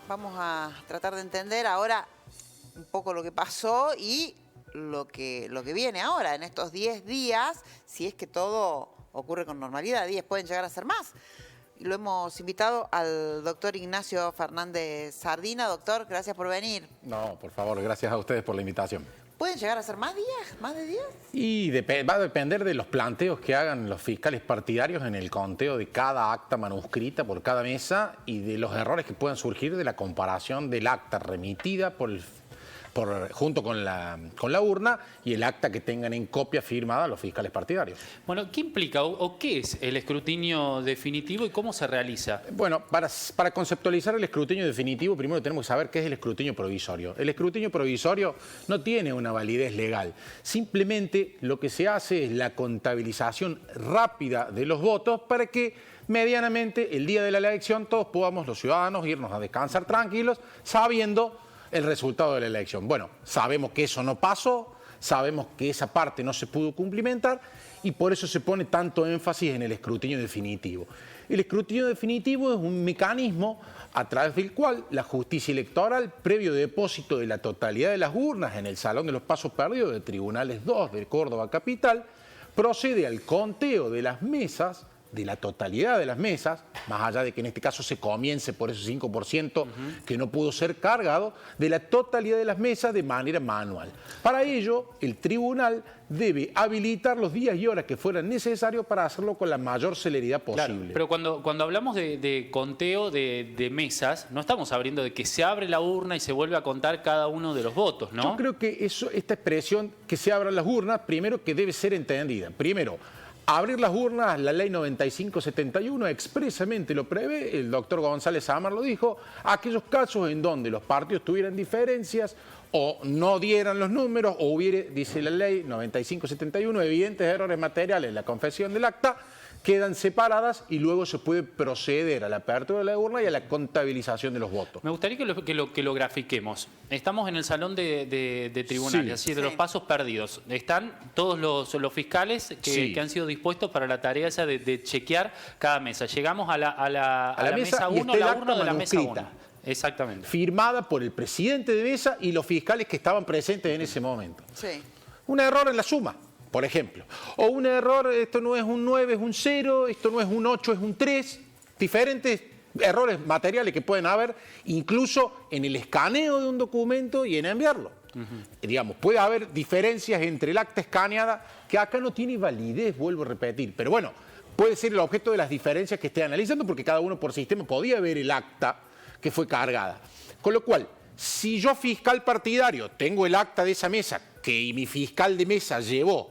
vamos a tratar de entender ahora un poco lo que pasó y lo que viene ahora, en estos 10 días, si es que todo ocurre con normalidad. 10 pueden llegar a ser más. Y lo hemos invitado al doctor Ignacio Fernández Sardina. Doctor, gracias por venir. No, por favor, gracias a ustedes por la invitación. ¿Pueden llegar a ser más días? ¿Más de 10? Y va a depender de los planteos que hagan los fiscales partidarios en el conteo de cada acta manuscrita por cada mesa y de los errores que puedan surgir de la comparación del acta remitida junto con la urna y el acta que tengan en copia firmada los fiscales partidarios. Bueno, ¿qué implica o qué es el escrutinio definitivo y cómo se realiza? Bueno, para conceptualizar el escrutinio definitivo, primero tenemos que saber qué es el escrutinio provisorio. El escrutinio provisorio no tiene una validez legal. Simplemente lo que se hace es la contabilización rápida de los votos para que medianamente el día de la elección todos podamos, los ciudadanos, irnos a descansar tranquilos, sabiendo el resultado de la elección. Bueno, sabemos que eso no pasó, sabemos que esa parte no se pudo cumplimentar y por eso se pone tanto énfasis en el escrutinio definitivo. El escrutinio definitivo es un mecanismo a través del cual la justicia electoral, previo depósito de la totalidad de las urnas en el Salón de los Pasos Perdidos de Tribunales 2 de Córdoba Capital, procede al conteo de las mesas, de la totalidad de las mesas, más allá de que en este caso se comience por ese 5% que no pudo ser cargado, de la totalidad de las mesas de manera manual. Para ello, el tribunal debe habilitar los días y horas que fueran necesarios para hacerlo con la mayor celeridad posible. Claro, pero cuando hablamos de conteo de mesas, no estamos hablando de que se abre la urna y se vuelve a contar cada uno de los votos, ¿no? Yo creo que esta expresión que se abran las urnas, primero que debe ser entendida. Primero, abrir las urnas, la ley 9571 expresamente lo prevé, el doctor González Amar lo dijo, aquellos casos en donde los partidos tuvieran diferencias o no dieran los números o hubiera, dice la ley 9571, evidentes errores materiales en la confesión del acta, quedan separadas y luego se puede proceder a la apertura de la urna y a la contabilización de los votos. Me gustaría que lo grafiquemos. Estamos en el salón de tribunales, así de los pasos perdidos. Están todos los fiscales que han sido dispuestos para la tarea esa de chequear cada mesa. Llegamos a la mesa 1, la urna de la mesa 1. Exactamente. Firmada por el presidente de mesa y los fiscales que estaban presentes en ese momento. Sí. Un error en la suma, por ejemplo. O un error, esto no es un 9, es un 0, esto no es un 8, es un 3. Diferentes errores materiales que pueden haber, incluso en el escaneo de un documento y en enviarlo. Digamos, puede haber diferencias entre el acta escaneada, que acá no tiene validez, vuelvo a repetir. Pero bueno, puede ser el objeto de las diferencias que esté analizando, porque cada uno por sistema podía ver el acta que fue cargada. Con lo cual, si yo fiscal partidario tengo el acta de esa mesa que mi fiscal de mesa llevó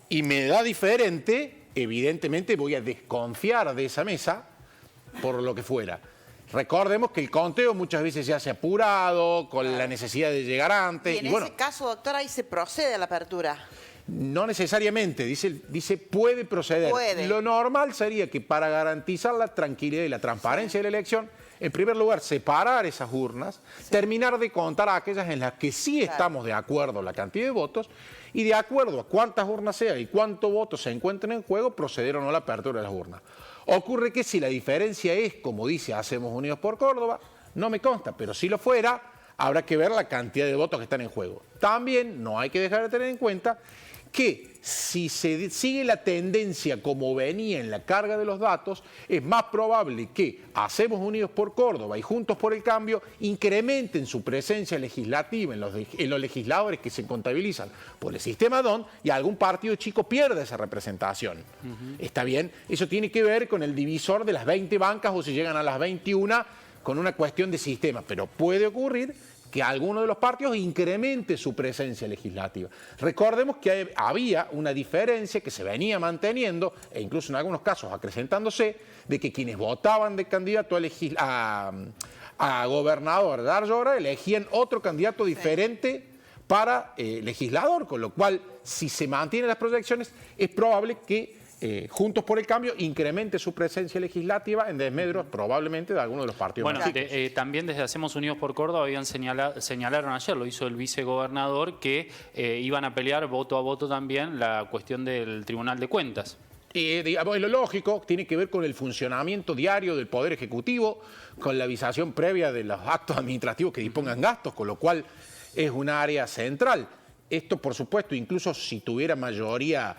y me da diferente, evidentemente voy a desconfiar de esa mesa por lo que fuera. Recordemos que el conteo muchas veces se hace apurado, con la necesidad de llegar antes. Y en ese caso, doctor, ahí se procede a la apertura. No necesariamente, dice puede proceder. Puede. Lo normal sería que para garantizar la tranquilidad y la transparencia de la elección, en primer lugar, separar esas urnas, terminar de contar aquellas en las que sí estamos de acuerdo la cantidad de votos y de acuerdo a cuántas urnas sea y cuántos votos se encuentren en juego, proceder o no a la apertura de las urnas. Ocurre que si la diferencia es, como dice Hacemos Unidos por Córdoba, no me consta, pero si lo fuera, habrá que ver la cantidad de votos que están en juego. También no hay que dejar de tener en cuenta que si se sigue la tendencia como venía en la carga de los datos, es más probable que Hacemos Unidos por Córdoba y Juntos por el Cambio incrementen su presencia legislativa en los legisladores que se contabilizan por el sistema DON y algún partido chico pierda esa representación. ¿Está bien? Eso tiene que ver con el divisor de las 20 bancas o si llegan a las 21 con una cuestión de sistema, pero puede ocurrir que alguno de los partidos incremente su presencia legislativa. Recordemos que había una diferencia que se venía manteniendo, e incluso en algunos casos acrecentándose, de que quienes votaban de candidato a gobernador de Arllora elegían otro candidato diferente para legislador, con lo cual, si se mantienen las proyecciones, es probable que Juntos por el Cambio incremente su presencia legislativa en desmedro probablemente de alguno de los partidos. Bueno, también desde Hacemos Unidos por Córdoba señalaron ayer, lo hizo el vicegobernador, que iban a pelear voto a voto también la cuestión del Tribunal de Cuentas. Digamos, lo lógico tiene que ver con el funcionamiento diario del Poder Ejecutivo, con la avisación previa de los actos administrativos que dispongan gastos, con lo cual es un área central. Esto, por supuesto, incluso si tuviera mayoría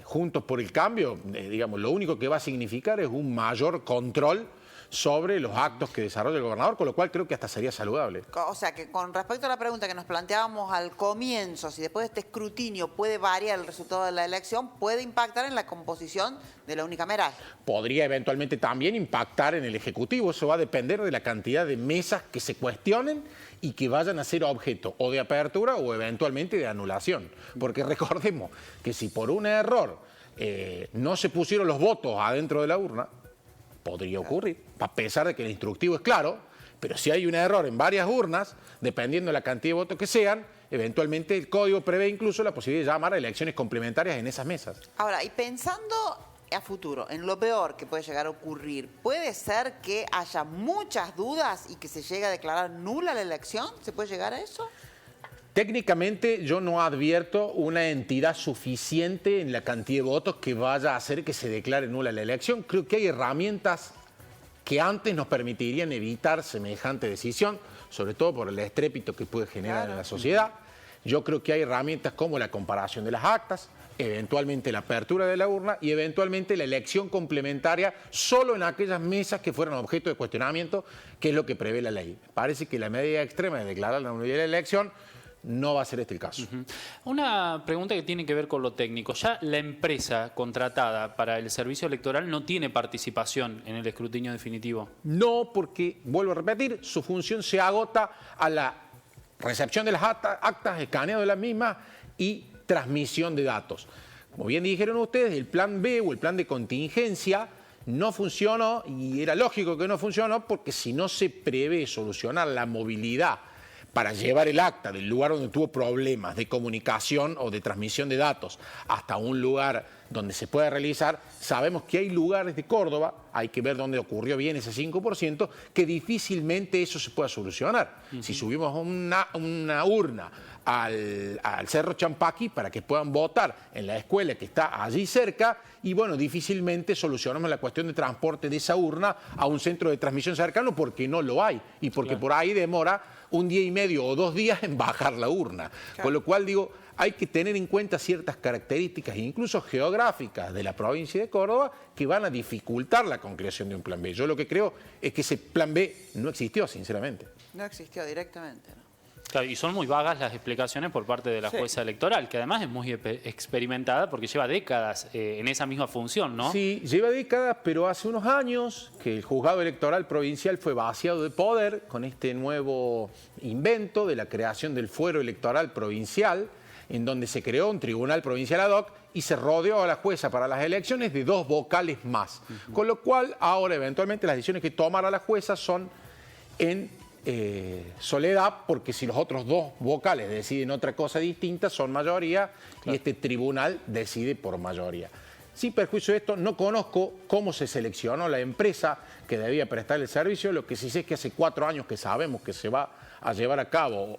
Juntos por el Cambio, digamos, lo único que va a significar es un mayor control sobre los actos que desarrolla el gobernador, con lo cual creo que hasta sería saludable. O sea, que con respecto a la pregunta que nos planteábamos al comienzo, si después de este escrutinio puede variar el resultado de la elección, puede impactar en la composición de la unicameral. Podría eventualmente también impactar en el Ejecutivo. Eso va a depender de la cantidad de mesas que se cuestionen y que vayan a ser objeto o de apertura o eventualmente de anulación. Porque recordemos que si por un error no se pusieron los votos adentro de la urna, podría ocurrir, a pesar de que el instructivo es claro, pero si hay un error en varias urnas, dependiendo de la cantidad de votos que sean, eventualmente el código prevé incluso la posibilidad de llamar a elecciones complementarias en esas mesas. Ahora, y pensando a futuro, en lo peor que puede llegar a ocurrir, ¿puede ser que haya muchas dudas y que se llegue a declarar nula la elección? ¿Se puede llegar a eso? Técnicamente yo no advierto una entidad suficiente en la cantidad de votos que vaya a hacer que se declare nula la elección. Creo que hay herramientas que antes nos permitirían evitar semejante decisión, sobre todo por el estrépito que puede generar en la sociedad. Yo creo que hay herramientas como la comparación de las actas, eventualmente la apertura de la urna y eventualmente la elección complementaria solo en aquellas mesas que fueran objeto de cuestionamiento, que es lo que prevé la ley. Parece que la medida extrema de declarar la nulidad de la elección no va a ser este el caso. Una pregunta que tiene que ver con lo técnico. Ya la empresa contratada para el servicio electoral no tiene participación en el escrutinio definitivo. No, porque, vuelvo a repetir, su función se agota a la recepción de las actas, escaneo de las mismas y transmisión de datos. Como bien dijeron ustedes, el plan B o el plan de contingencia no funcionó, y era lógico que no funcionó, porque si no se prevé solucionar la movilidad para llevar el acta del lugar donde tuvo problemas de comunicación o de transmisión de datos hasta un lugar donde se pueda realizar, sabemos que hay lugares de Córdoba, hay que ver dónde ocurrió bien ese 5%, que difícilmente eso se pueda solucionar. Si subimos una urna al Cerro Champaqui para que puedan votar en la escuela que está allí cerca, y bueno, difícilmente solucionamos la cuestión de transporte de esa urna a un centro de transmisión cercano porque no lo hay y porque por ahí demora un día y medio o 2 días en bajar la urna. Con lo cual, digo, hay que tener en cuenta ciertas características, incluso geográficas, de la provincia de Córdoba, que van a dificultar la concreación de un plan B. Yo lo que creo es que ese plan B no existió, sinceramente. No existió directamente, ¿no? Claro, y son muy vagas las explicaciones por parte de la jueza electoral, que además es muy experimentada porque lleva décadas en esa misma función, ¿no? Sí, lleva décadas, pero hace unos años que el juzgado electoral provincial fue vaciado de poder con este nuevo invento de la creación del fuero electoral provincial, en donde se creó un tribunal provincial ad hoc y se rodeó a la jueza para las elecciones de 2 vocales más. Con lo cual, ahora eventualmente las decisiones que tomará la jueza son en soledad, porque si los otros 2 vocales deciden otra cosa distinta, son mayoría, y este tribunal decide por mayoría. Sin perjuicio de esto, no conozco cómo se seleccionó la empresa que debía prestar el servicio. Lo que sí sé es que hace 4 años que sabemos que se va a llevar a cabo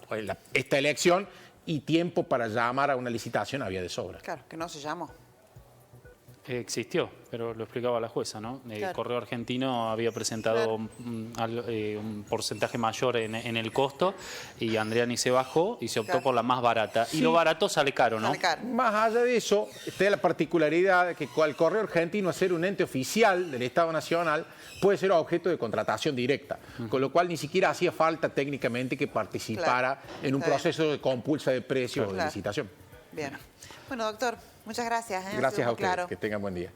esta elección, y tiempo para llamar a una licitación había de sobra. Claro, que no se llamó. Existió, pero lo explicaba la jueza, ¿no? El Correo Argentino había presentado un porcentaje mayor en el costo, y Andreani se bajó y se optó por la más barata. Sí. Y lo barato sale caro, ¿no? Sale caro. Más allá de eso, está la particularidad de que el Correo Argentino, al ser un ente oficial del Estado Nacional, puede ser objeto de contratación directa, con lo cual ni siquiera hacía falta técnicamente que participara en un proceso de compulsa de precios o de licitación. Bien. Bueno, doctor, muchas gracias. Gracias a ustedes, que tengan buen día.